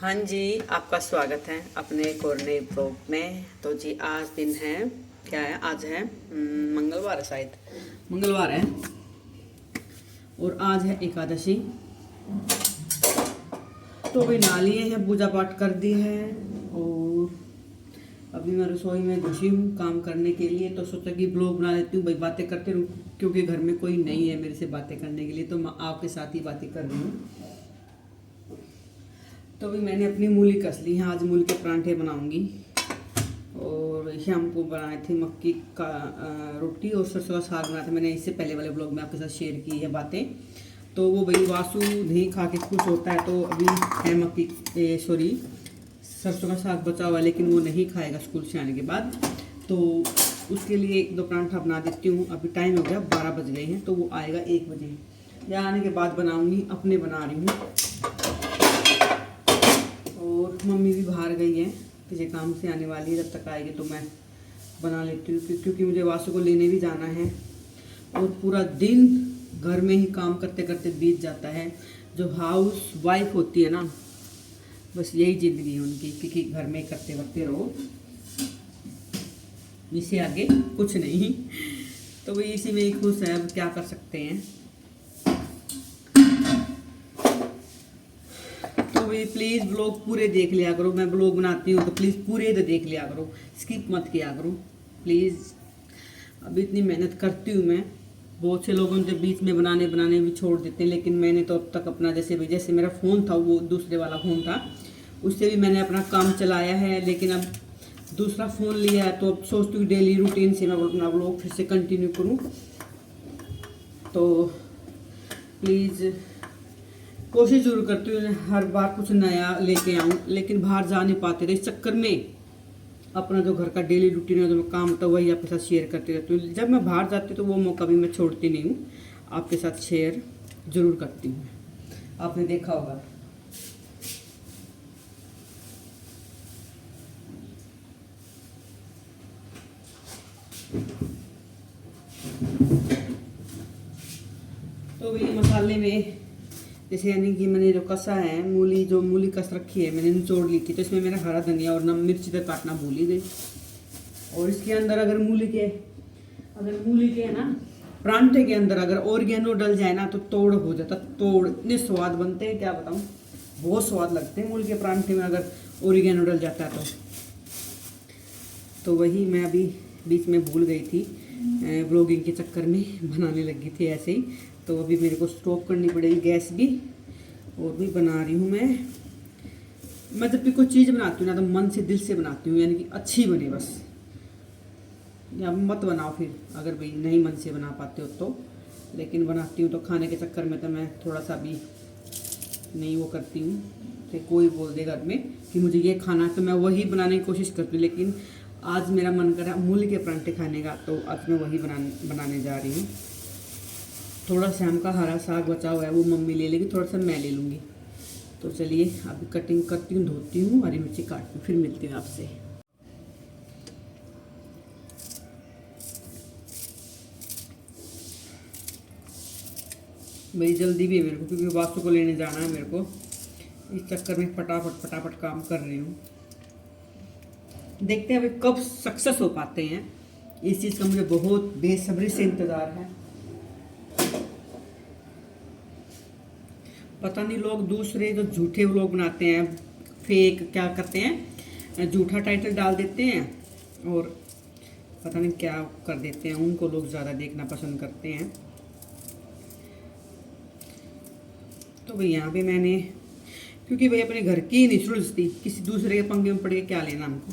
हाँ जी, आपका स्वागत है अपने एक और नए ब्लॉग में। तो जी आज दिन है, क्या है आज है मंगलवार है, शायद मंगलवार है और आज है एकादशी। तो अभी नहा लिए हैं, पूजा पाठ कर दी है और अभी मैं रसोई में घुसी हूँ काम करने के लिए। तो सोचा कि ब्लॉग बना लेती हूँ, भाई बातें करते रहूँ, क्योंकि घर में कोई नहीं है मेरे से बातें करने के लिए, तो मैं आपके साथ ही बातें कर रही हूँ। तो अभी मैंने अपनी मूली कस ली है, आज मूली के परांठे बनाऊंगी। और शाम को बनाए थे मक्की का रोटी और सरसों का साग बनाया था। मैंने इससे पहले वाले ब्लॉग में आपके साथ शेयर की है बातें। तो वो भाई वासु नहीं खा के खुश होता है, तो अभी है मक्की सॉरी सरसों का साग बचा हुआ, लेकिन वो नहीं खाएगा स्कूल से आने के बाद। तो उसके लिए एक दो परांठा बना देती हूँ। अभी टाइम हो गया 12 बज गए हैं, तो वो आएगा 1 बजे या आने के बाद बनाऊँगी। अपने बना रही हूँ और मम्मी भी बाहर गई है, किसी काम से आने वाली है, जब तक आएगी तो मैं बना लेती हूँ, क्योंकि मुझे वासु को लेने भी जाना है। और पूरा दिन घर में ही काम करते करते बीत जाता है। जो हाउस वाइफ होती है ना, बस यही ज़िंदगी है उनकी, क्योंकि घर में करते करते रहो, इससे आगे कुछ नहीं। तो वो इसी में ही खुश है, अब क्या कर सकते हैं। तो भाई प्लीज़ ब्लॉग पूरे देख लिया करो, मैं ब्लॉग बनाती हूँ तो प्लीज़ पूरे तो देख लिया करो, स्किप मत किया करो प्लीज़। अभी इतनी मेहनत करती हूँ मैं, बहुत से लोगों ने बीच में बनाने भी छोड़ देते हैं, लेकिन मैंने तो अब तक अपना जैसे मेरा फ़ोन था, वो दूसरे वाला फ़ोन था, उससे भी मैंने अपना काम चलाया है। लेकिन अब दूसरा फ़ोन लिया है, तो अब सोचती हूँ डेली रूटीन से मैं अपना ब्लॉग फिर से कंटिन्यू करूँ। तो प्लीज़ कोशिश जरूर करती हूँ हर बार कुछ नया लेके आऊँ, लेकिन बाहर जा नहीं पाते थे। इस चक्कर में अपना जो घर का डेली रूटीन है, जो मैं काम होता है, वही आपके साथ शेयर करती रहती हूँ। जब मैं बाहर जाती हूँ तो वो मौका भी मैं छोड़ती नहीं हूँ, आपके साथ शेयर जरूर करती हूँ। आपने देखा होगा। तो ये मसाले में जैसे यानी कि मैंने जो कसा है, मूली कस रखी है, मैंने निचोड़ ली थी, तो इसमें मेरा हरा धनिया और नम मिर्ची तक काटना भूल ही गई। और इसके अंदर अगर मूली के है ना परांठे के अंदर अगर ऑर्गेनो डल जाए ना, तो तोड़ हो जाता, तोड़ इतने स्वाद बनते हैं, क्या बताऊँ, बहुत स्वाद लगते हैं मूली के परांठे में अगर ऑर्गेनो डल जाता है तो वही मैं अभी बीच में भूल गई थी, ब्लॉगिंग के चक्कर में बनाने लगी थी ऐसे ही। तो अभी मेरे को स्टॉप करनी पड़ेगी गैस भी, और भी बना रही हूँ मैं जब भी कोई चीज़ बनाती हूँ ना, तो मन से दिल से बनाती हूँ, यानी कि अच्छी बने बस। या मत बनाओ फिर, अगर भाई नहीं मन से बना पाते हो तो। लेकिन बनाती हूँ तो खाने के चक्कर में तो मैं थोड़ा सा भी नहीं वो करती हूँ। तो कोई बोल दे घर में कि मुझे ये खाना है, तो मैं वही बनाने की कोशिश करती हूँ। लेकिन आज मेरा मन करा मूली के परांठे खाने का, तो आज मैं वही बनाने जा रही हूँ। थोड़ा सा हमका हरा साग बचा हुआ है, वो मम्मी ले लेगी, थोड़ा सा मैं ले लूँगी। तो चलिए अभी कटिंग करती हूँ, धोती हूँ, हरी मिर्ची काटती हूँ, फिर मिलती हूँ आपसे। मेरी जल्दी भी है मेरे को, क्योंकि वास्तु को लेने जाना है मेरे को। इस चक्कर में फटाफट काम कर रही हूँ। देखते हैं अभी कब सक्सेस हो पाते हैं, इस चीज़ का मुझे बहुत बेसब्री से इंतज़ार है। पता नहीं लोग दूसरे जो झूठे व्लॉग बनाते हैं, फेक क्या करते हैं, झूठा टाइटल डाल देते हैं और पता नहीं क्या कर देते हैं, उनको लोग ज़्यादा देखना पसंद करते हैं। तो भाई यहाँ पे मैंने, क्योंकि भाई अपने घर की ही नहीं सुलझती, किसी दूसरे के पंगे में पड़ के क्या लेना हमको।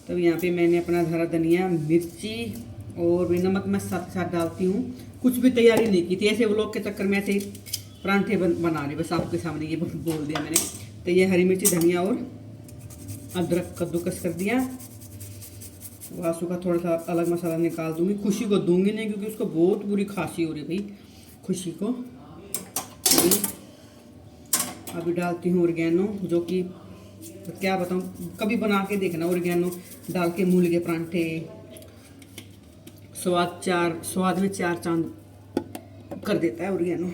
तो यहाँ पे मैंने अपना हरा धनिया, मिर्ची और भी नमक मैं साथ डालती हूँ। कुछ भी तैयारी नहीं की थी, ऐसे व्लॉग के चक्कर में ऐसे ही परांठे बना रही, बस आपके सामने ये बोल दिया मैंने। तो ये हरी मिर्ची, धनिया और अदरक कद्दूकस कर दिया। वासु का थोड़ा सा अलग मसाला निकाल दूंगी, खुशी को दूंगी नहीं, क्योंकि उसको बहुत बुरी खांसी हो रही भाई, खुशी को। अभी डालती हूँ ऑर्गेनो, जो कि तो क्या बताऊँ, कभी बना के देखना ऑर्गेनो डाल के मूली के परांठे, स्वाद में चार चांद कर देता है ऑर्गेनो।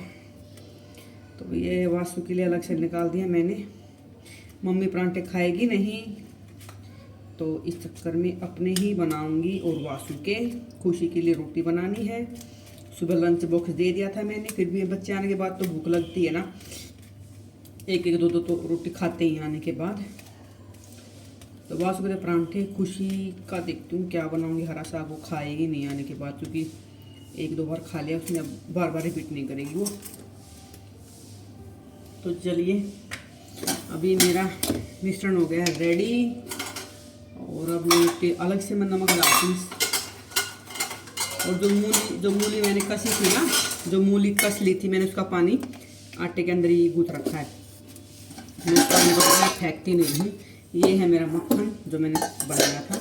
तो ये वास्तु के लिए अलग से निकाल दिया मैंने। मम्मी परांठे खाएगी नहीं, तो इस चक्कर में अपने ही बनाऊंगी। और वासु के खुशी के लिए रोटी बनानी है। सुबह लंच बॉक्स दे दिया था मैंने, फिर भी बच्चे आने के बाद तो भूख लगती है ना, एक एक दो दो तो रोटी खाते ही आने के बाद। तो वासु के परांठे, खुशी का देखती हूँ क्या बनाऊंगी। हरा साग वो खाएगी नहीं आने के बाद, क्योंकि एक दो बार खा लिया उसने, अब बार बार रिपीट नहीं करेगी वो। तो चलिए, अभी मेरा मिश्रण हो गया है रेडी। और अब मैं अलग से मैं नमक डालती हूँ। और जो मूली मैंने कसी थी ना, जो मूली कस ली थी मैंने, उसका पानी आटे के अंदर ही गूंथ रखा है। मैं उसका फेंकती नहीं हूँ। ये है मेरा मक्खन जो मैंने बनाया था।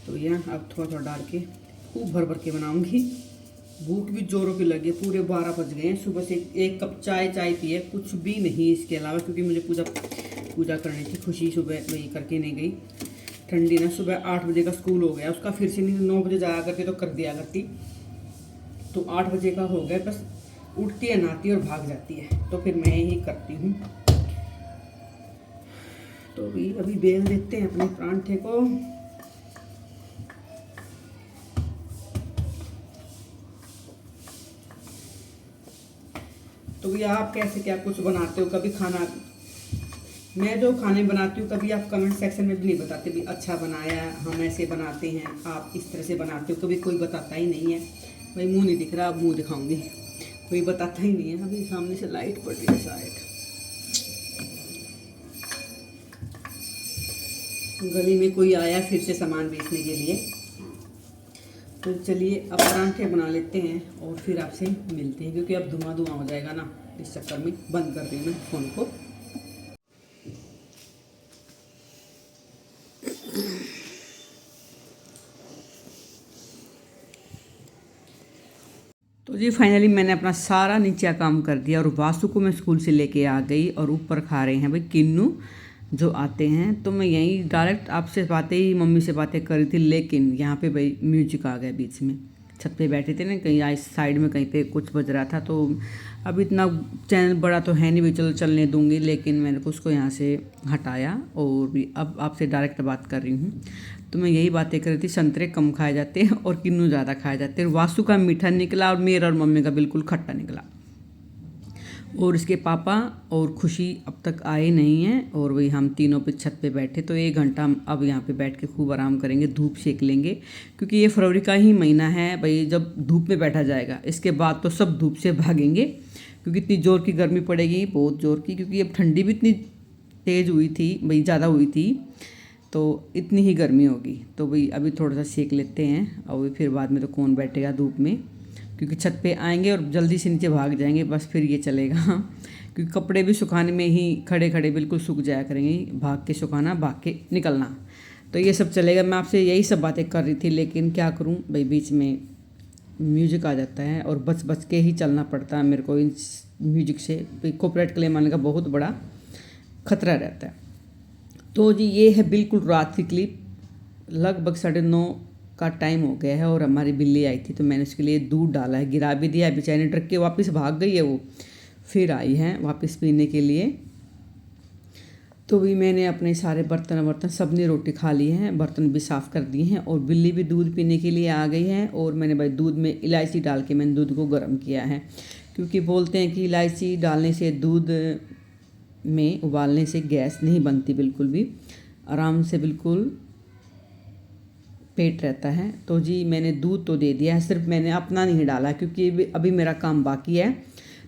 तो यह अब थोड़ा थोड़ा डाल के खूब भर भर के बनाऊंगी। भूख भी जोरों की लगी, पूरे 12 बज गए हैं। सुबह से 1 कप चाय पिए, कुछ भी नहीं इसके अलावा, क्योंकि मुझे पूजा करनी थी। खुशी सुबह वही करके नहीं गई, ठंडी ना। सुबह 8 बजे का स्कूल हो गया उसका, फिर से नहीं 9 बजे जाया करती तो कर दिया करती। तो 8 बजे का हो गया, बस उठती है, नहाती है और भाग जाती है। तो फिर मैं ही करती हूँ। तो अभी बेल देते हैं अपने परांठे को। तो भैया आप कैसे क्या कुछ बनाते हो? कभी खाना, मैं जो खाने बनाती हूँ, कभी आप कमेंट सेक्शन में भी नहीं बताते भी अच्छा बनाया, हम ऐसे बनाते हैं, आप इस तरह से बनाते हो। कभी कोई बताता ही नहीं है। भाई मुंह नहीं दिख रहा, अब मुंह दिखाऊंगी। कोई बताता ही नहीं है। अभी सामने से लाइट पड़ रही है शायद। गली में कोई आया फिर से सामान बेचने के लिए। तो चलिए अब परांठे बना लेते हैं और फिर आपसे मिलते हैं, क्योंकि अब धुआं हो जाएगा ना, इस चक्कर में बंद कर रही हूँ मैं फ़ोन को। तो जी फाइनली मैंने अपना सारा नीचे काम कर दिया और वासु को मैं स्कूल से लेके आ गई। और ऊपर खा रहे हैं भाई किन्नू जो आते हैं। तो मैं यहीं डायरेक्ट आपसे बातें ही, मम्मी से बातें कर रही थी, लेकिन यहाँ पे भाई म्यूजिक आ गया बीच में। छत पे बैठे थे ना, कहीं आज साइड में कहीं पे कुछ बज रहा था। तो अब इतना चैनल बड़ा तो है नहीं भी चलो चलने दूंगी, लेकिन मैंने उसको यहाँ से हटाया और भी अब आपसे डायरेक्ट बात कर रही हूँ। तो मैं यही बातें कर रही थी, संतरे कम खाए जाते हैं और किन्नू ज़्यादा खाए जाते हैं। वासु का मीठा निकला और मेरा और मम्मी का बिल्कुल खट्टा निकला। और इसके पापा और खुशी अब तक आए नहीं हैं, और वही हम तीनों पे छत पे बैठे। तो 1 घंटा हम अब यहाँ पे बैठ के खूब आराम करेंगे, धूप सेक लेंगे, क्योंकि ये फरवरी का ही महीना है भाई, जब धूप में बैठा जाएगा। इसके बाद तो सब धूप से भागेंगे, क्योंकि इतनी ज़ोर की गर्मी पड़ेगी, बहुत ज़ोर की। क्योंकि अब ठंडी भी इतनी तेज़ हुई थी भाई, ज़्यादा हुई थी, तो इतनी ही गर्मी होगी। तो भाई अभी थोड़ा सा सेक लेते हैं, और फिर बाद में तो कौन बैठेगा धूप में, क्योंकि छत पे आएंगे और जल्दी से नीचे भाग जाएंगे, बस फिर ये चलेगा। क्योंकि कपड़े भी सुखाने में ही खड़े खड़े बिल्कुल सूख जाया करेंगे, भाग के सुखाना, भाग के निकलना, तो ये सब चलेगा। मैं आपसे यही सब बातें कर रही थी, लेकिन क्या करूं भाई, बीच में म्यूजिक आ जाता है और बच बच के ही चलना पड़ता है मेरे को। इन म्यूजिक से कॉपीराइट क्लेम आने का बहुत बड़ा खतरा रहता है। तो जी ये है बिल्कुल रात की क्लिप, लगभग 9:30 का टाइम हो गया है। और हमारी बिल्ली आई थी, तो मैंने उसके लिए दूध डाला है, गिरा भी दिया है, बेचारी डर के वापस भाग गई है। वो फिर आई है वापस पीने के लिए। तो भी मैंने अपने सारे बर्तन सबने रोटी खा ली है, बर्तन भी साफ़ कर दिए हैं, और बिल्ली भी दूध पीने के लिए आ गई है। और मैंने भाई दूध में इलायची डाल के मैंने दूध को गर्म किया है, क्योंकि बोलते हैं कि इलायची डालने से, दूध में उबालने से गैस नहीं बनती, बिल्कुल भी आराम से बिल्कुल पेट रहता है। तो जी मैंने दूध तो दे दिया है, सिर्फ मैंने अपना नहीं डाला, क्योंकि अभी मेरा काम बाकी है।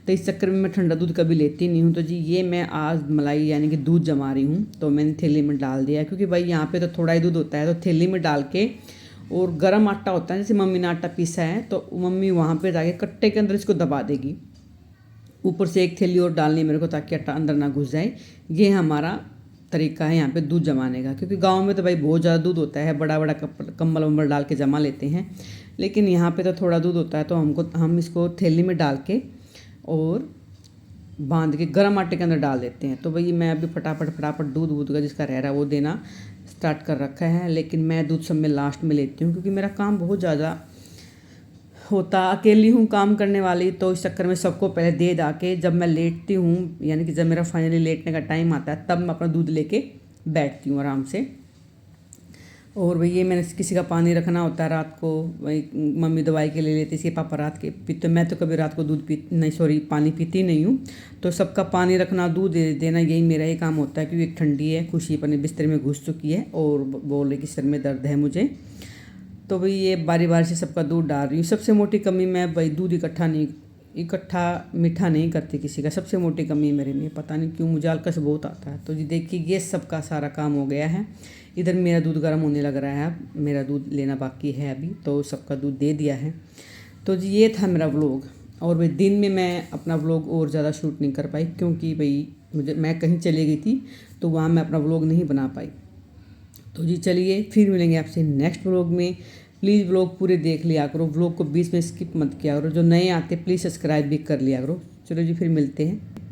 तो इस चक्कर में मैं ठंडा दूध कभी लेती नहीं हूँ। तो जी ये मैं आज मलाई यानी कि दूध जमा रही हूँ, तो मैंने थैली में डाल दिया, क्योंकि भाई यहाँ पे तो थोड़ा ही दूध होता है। तो थैली में डाल के, और गर्म आटा होता है, जैसे मम्मी ने आटा पीसा है, तो मम्मी वहाँ पर जाके कट्टे के अंदर इसको दबा देगी। ऊपर से एक थैली और डालनी मेरे को, ताकि आटा अंदर ना घुस जाए। ये हमारा तरीका है यहाँ पे दूध जमाने का, क्योंकि गांव में तो भाई बहुत ज़्यादा दूध होता है, बड़ा बड़ा कम्बल वम्बल डाल के जमा लेते हैं। लेकिन यहाँ पे तो थोड़ा दूध होता है, तो हम इसको थैली में डाल के और बांध के गर्म आटे के अंदर डाल देते हैं। तो भाई मैं अभी फटाफट दूध का जिसका रह रहा है वो देना स्टार्ट कर रखा है। लेकिन मैं दूध सब में लास्ट में लेती हूँ, क्योंकि मेरा काम बहुत ज़्यादा होता, अकेली हूँ काम करने वाली, तो इस चक्कर में सबको पहले दे दा के जब मैं लेटती हूँ, यानी कि जब मेरा फाइनली लेटने का टाइम आता है, तब मैं अपना दूध लेके बैठती हूँ आराम से। और वही ये मैंने किसी का पानी रखना होता है रात को, वही मम्मी दवाई के ले लेती, इसके पापा रात के पीते, मैं तो कभी रात को दूध पी नहीं, सॉरी, पानी पीती नहीं हूँ। तो सबका पानी रखना, दूध दे देना, यही मेरा ही काम होता है, क्योंकि एक ठंडी है, खुशी अपने बिस्तर में घुस चुकी है और बोल रही कि सर में दर्द है मुझे। तो भाई ये बारी बारी से सबका दूध डाल रही हूँ। सबसे मोटी कमी मैं भाई दूध इकट्ठा मीठा नहीं करती किसी का, सबसे मोटी कमी मेरे में, पता नहीं क्यों मुझे आलकस बहुत आता है। तो जी देखिए ये सबका सारा काम हो गया है। इधर मेरा दूध गर्म होने लग रहा है, अब मेरा दूध लेना बाकी है अभी, तो सबका दूध दे दिया है। तो जी ये था मेरा व्लॉग। और भाई दिन में मैं अपना व्लॉग और ज़्यादा शूट नहीं कर पाई, क्योंकि भाई मैं कहीं चली गई थी, तो वहाँ मैं अपना व्लॉग नहीं बना पाई। तो जी चलिए फिर मिलेंगे आपसे नेक्स्ट व्लॉग में। प्लीज़ व्लॉग पूरे देख लिया करो, व्लॉग को बीच में स्किप मत किया करो, जो नए आते प्लीज़ सब्सक्राइब भी कर लिया करो। चलो जी फिर मिलते हैं।